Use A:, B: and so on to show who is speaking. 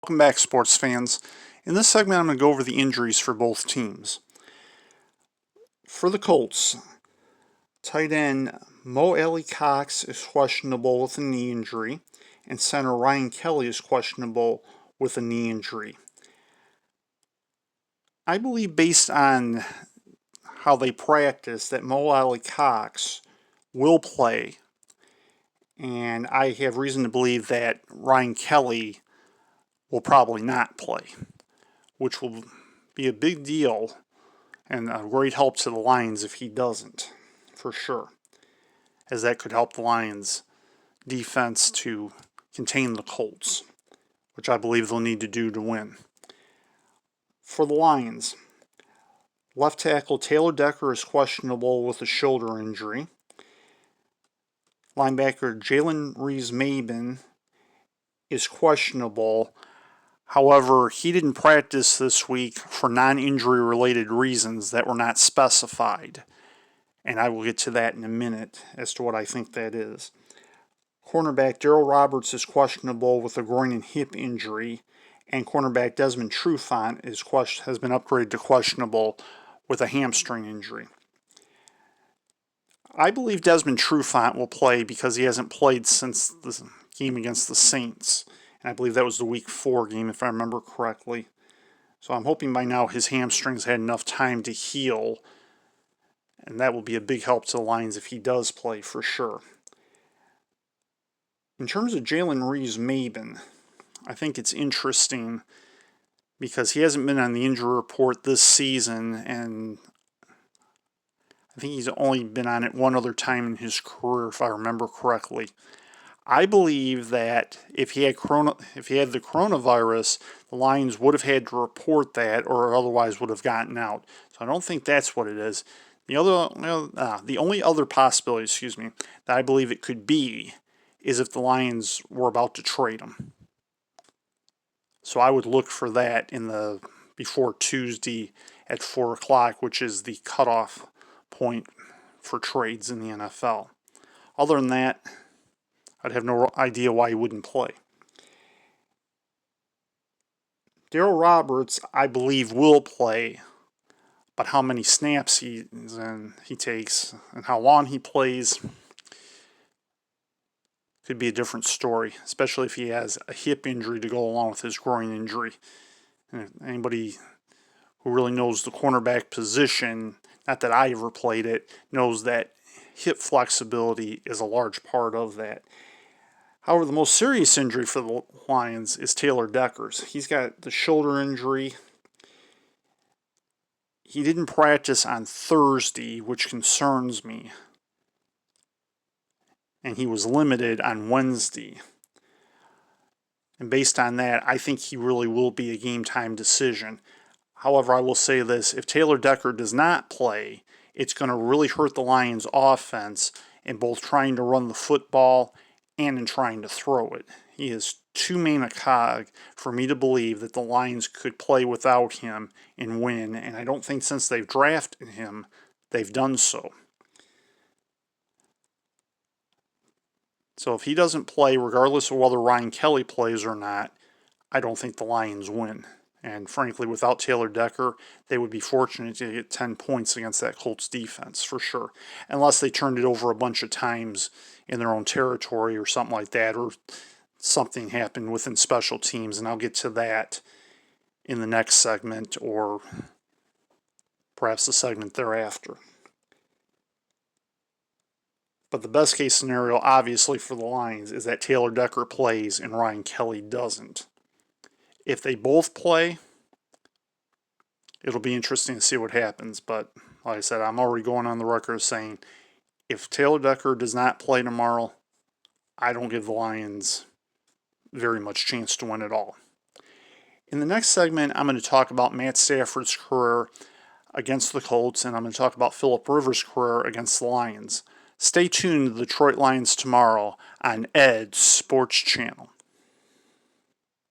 A: Welcome back, sports fans. In this segment, I'm going to go over the injuries for both teams. For the Colts, tight end Mo Alley-Cox is questionable with a knee injury, and center Ryan Kelly is questionable with a knee injury. I believe, based on how they practice, that Mo Alley-Cox will play, and I have reason to believe that Ryan Kelly will probably not play, which will be a big deal and a great help to the Lions if he doesn't, for sure, as that could help the Lions' defense to contain the Colts, which I believe they'll need to do to win. For the Lions, left tackle Taylor Decker is questionable with a shoulder injury. Linebacker JalenReeves-Maybin is questionable. However, he didn't practice this week for non-injury related reasons that were not specified. And I will get to that in a minute as to what I think that is. Cornerback Darryl Roberts is questionable with a groin and hip injury. And cornerback Desmond Trufant has been upgraded to questionable with a hamstring injury. I believe Desmond Trufant will play because he hasn't played since the game against the Saints. And I believe that was the Week 4 game, if I remember correctly. So I'm hoping by now his hamstrings had enough time to heal. And that will be a big help to the Lions if he does play, for sure. In terms of JalenReeves-Maybin, I think it's interesting because he hasn't been on the injury report this season, and I think he's only been on it one other time in his career, if I remember correctly. I believe that if he had the coronavirus, the Lions would have had to report that, or otherwise would have gotten out. So I don't think that's what it is. The only other possibility, that I believe it could be, is if the Lions were about to trade him. So I would look for that before Tuesday at 4 o'clock, which is the cutoff point for trades in the NFL. Other than that, I'd have no idea why he wouldn't play. Darryl Roberts, I believe, will play, but how many snaps he takes and how long he plays could be a different story, especially if he has a hip injury to go along with his groin injury. And anybody who really knows the cornerback position, not that I ever played it, knows that hip flexibility is a large part of that. However, the most serious injury for the Lions is Taylor Decker's. He's got the shoulder injury. He didn't practice on Thursday, which concerns me. And he was limited on Wednesday. And based on that, I think he really will be a game-time decision. However, I will say this. If Taylor Decker does not play, it's going to really hurt the Lions' offense in both trying to run the football and in trying to throw it. He is too main a cog for me to believe that the Lions could play without him and win, and I don't think since they've drafted him, they've done so. So if he doesn't play, regardless of whether Ryan Kelly plays or not, I don't think the Lions win. And frankly, without Taylor Decker, they would be fortunate to get 10 points against that Colts defense, for sure. Unless they turned it over a bunch of times in their own territory or something like that, or something happened within special teams, and I'll get to that in the next segment or perhaps the segment thereafter. But the best case scenario, obviously, for the Lions is that Taylor Decker plays and Ryan Kelly doesn't. If they both play, it'll be interesting to see what happens. But like I said, I'm already going on the record saying if Taylor Decker does not play tomorrow, I don't give the Lions very much chance to win at all. In the next segment, I'm going to talk about Matt Stafford's career against the Colts, and I'm going to talk about Phillip Rivers' career against the Lions. Stay tuned to the Detroit Lions tomorrow on Ed's Sports Channel.